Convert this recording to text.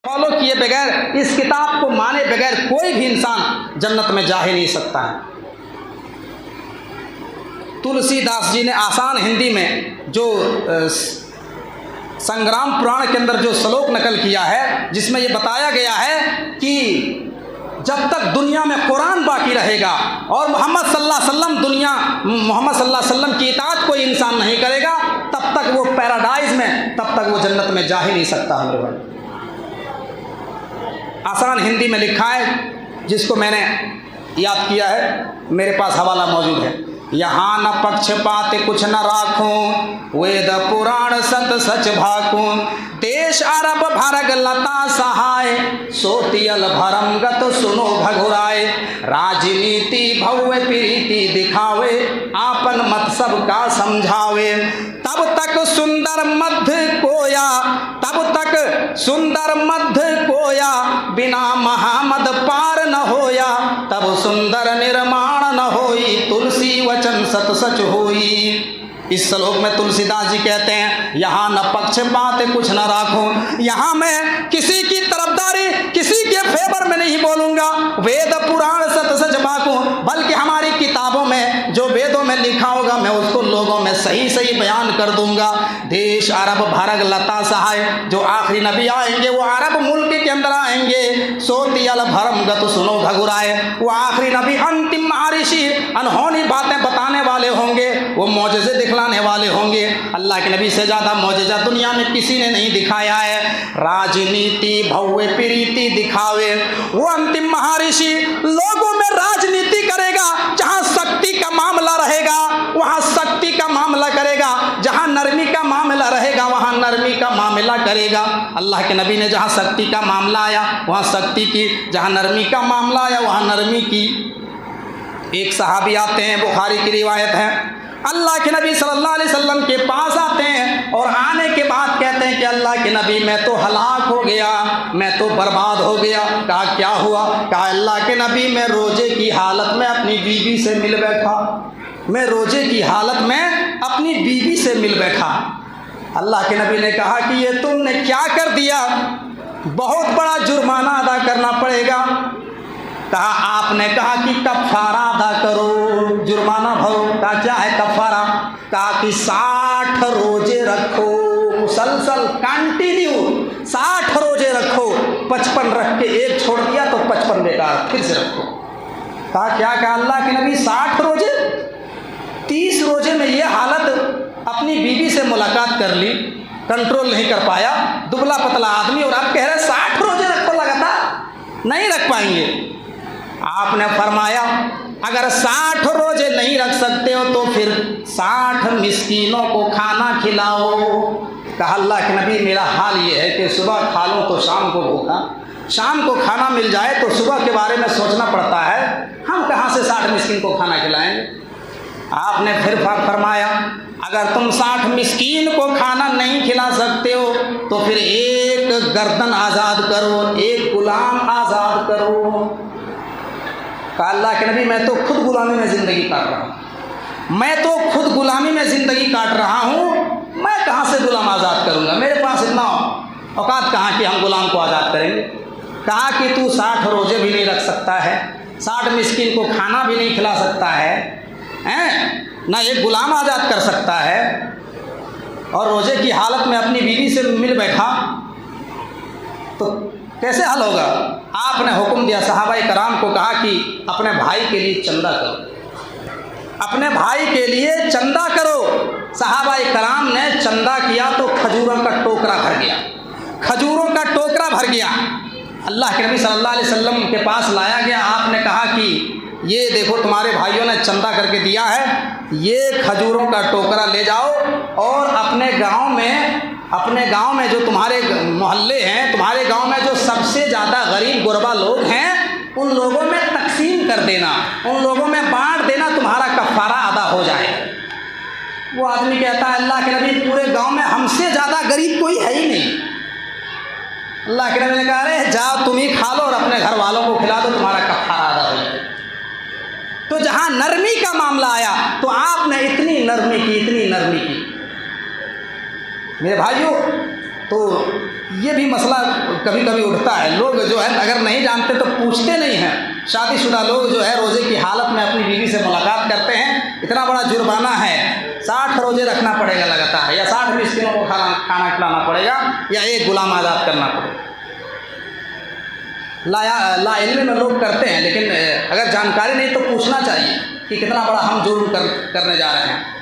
Follow किए बगैर, इस किताब को माने बगैर कोई भी इंसान जन्नत में जा ही नहीं सकता है। तुलसीदास जी ने आसान हिंदी में जो संग्राम पुराण के अंदर जो श्लोक नकल किया है, जिसमें ये बताया गया है कि जब तक दुनिया में कुरान बाकी रहेगा और मोहम्मद सल्लल्लाहु अलैहि वसल्लम की इताअत कोई इंसान नहीं करेगा, तब तक वो पैराडाइज में, तब तक वो जन्नत में जा ही नहीं सकता। हमारे भाई आसान हिंदी में लिखा है, जिसको मैंने याद किया है, मेरे पास हवाला मौजूद है। यहाँ न पक्षपात कुछ न राखूं, वेद पुराण सत सच भाकूं, देश अरब भरग लता सहाय, सोतियल भरम गत सुनो भगुराए, राजनीति भव्य प्रीति दिखावे, आपन मत सबका समझावे, तब तक सुंदर मध्य कोया, तब तक सुंदर मध्य कोया, बिना महामद पार न होया, तब सुंदर निर्माण न होई, तुलसी वचन सत सच होई। इस श्लोक में तुलसीदास जी कहते हैं, यहाँ न पक्षपात कुछ न राखो, यहाँ मैं किसी की तरफदारी, किसी के फेवर में नहीं बोलूँगा, वेद पुराण सत सच बाकू, बल्कि हमारी किताबों में जो वेदों में लिखा होगा मैं उसको लोगों में सही सही बयान कर दूंगा। देश अरब भरग लता सहाय, जो आखिरी नबी आएंगे वो अरब मुल्क के अंदर आएंगे, सोतियल भरम गत सुनो घगुराए, वो आखिरी नबी अंतिम महर्षि अनहोनी बातें बताने वाले होंगे, वो मौजज़े दिखलाने वाले होंगे। अल्लाह के नबी से ज़्यादा मौजज़ा दुनिया में किसी ने नहीं दिखाया है। राजनीति भव्य प्रीति दिखावे, वो अंतिम महर्षि लोगों में राजनीति करेगा, जहाँ शक्ति का मामला रहेगा वहाँ शक्ति का मामला करेगा, जहाँ नरमी का मामला रहेगा वहाँ नरमी का मामला करेगा। अल्लाह के नबी ने जहाँ शक्ति का मामला आया वहाँ शक्ति की, जहाँ नरमी का मामला आया वहाँ नरमी की। एक सहाबी आते हैं, बुखारी की रिवायत है, अल्लाह के नबी सल्लल्लाहु अलैहि वसल्लम के पास आते हैं और आने के बाद कहते हैं कि अल्लाह के नबी मैं तो हलाक हो गया, मैं तो बर्बाद हो गया। कहा क्या हुआ? कहा अल्लाह के नबी मैं रोजे की हालत में अपनी बीवी से मिल बैठा, मैं रोजे की हालत में अपनी बीवी से मिल बैठा। अल्लाह के नबी ने कहा कि ये तुमने क्या कर दिया, बहुत बड़ा जुर्माना अदा करना पड़ेगा। कहा आपने कहा कि कफ़ारा अदा करो, जुर्माना भरो। कहा क्या है कफ़ारा? कहा कि 60 रोजे रखो, मुसलसल कंटिन्यू 60 रोजे रखो, 55 रख के एक छोड़ दिया तो 55 बेकार, फिर से रखो। कहा क्या? कहा अल्लाह के नबी 60 रोजे, 30 रोजे में ये हालत, अपनी बीवी से मुलाकात कर ली, कंट्रोल नहीं कर पाया, दुबला पतला आदमी, और आप कह रहे 60 रोजे रखो लगातार, नहीं रख पाएंगे। आपने फरमाया अगर 60 रोजे नहीं रख सकते हो तो फिर 60 मिस्कीनों को खाना खिलाओ। कहा अल्लाह के नबी मेरा हाल ये है कि सुबह खा लूँ तो शाम को भूखा, शाम को खाना मिल जाए तो सुबह के बारे में सोचना पड़ता है, हम कहाँ से 60 मिस्कीन को खाना खिलाएंगे। आपने फिर फरमाया अगर तुम 60 मिस्कीन को खाना नहीं खिला सकते हो तो फिर एक गर्दन आज़ाद करो, एक गुलाम आज़ाद करो। कहा अल्लाह के नबी मैं तो खुद गुलामी में ज़िंदगी काट रहा हूँ, मैं तो खुद गुलामी में ज़िंदगी काट रहा हूँ, मैं कहाँ से गुलाम आज़ाद करूँगा, मेरे पास इतना औकात कहाँ कि हम गुलाम को आज़ाद करेंगे। कहा कि तू 60 रोजे भी नहीं रख सकता है, 60 मिस्कीन को खाना भी नहीं खिला सकता है, ना एक गुलाम आज़ाद कर सकता है, और रोजे की हालत में अपनी बीवी से मिल बैठा, तो कैसे हल होगा। आपने हुक्म दिया, सहाबाए कराम को कहा कि अपने भाई के लिए चंदा करो, अपने भाई के लिए चंदा करो। सहाबाए कराम ने चंदा किया तो खजूरों का टोकरा भर गया, खजूरों का टोकरा भर गया। अल्लाह के नबी सल्लल्लाहु अलैहि वसल्लम के पास लाया गया। आपने कहा कि ये देखो तुम्हारे भाइयों ने चंदा करके दिया है, ये खजूरों का टोकरा ले जाओ और अपने गांव में जो तुम्हारे मोहल्ले हैं, तुम्हारे गांव में जो सबसे ज़्यादा गरीब गुरबा लोग हैं, उन लोगों में तकसीम कर देना, उन लोगों में बांट देना, तुम्हारा कफ़ारा अदा हो जाए। वो आदमी कहता है अल्लाह के नबी पूरे गांव में हमसे ज़्यादा गरीब कोई है ही नहीं। अल्लाह के नबी ने कहा अरे जाओ तुम ही खा लो और अपने घर वालों को खिला दो, तुम्हारा कफ़ारा अदा हो जाए। तो जहाँ नरमी का मामला आया तो आपने इतनी नरमी की, इतनी नरमी की। मेरे भाइयों, तो ये भी मसला कभी कभी उठता है। लोग जो है अगर नहीं जानते तो पूछते नहीं हैं। शादीशुदा लोग जो है रोज़े की हालत में अपनी बीवी से मुलाकात करते हैं, इतना बड़ा जुर्माना है, 60 रोज़े रखना पड़ेगा लगातार, या 60 मिस्किनों को खाना खिलाना पड़ेगा, या एक गुलाम आज़ाद करना पड़ेगा। ला इल्म में लोग करते हैं, लेकिन अगर जानकारी नहीं तो पूछना चाहिए कि कितना बड़ा हम जुर्म करने जा रहे हैं।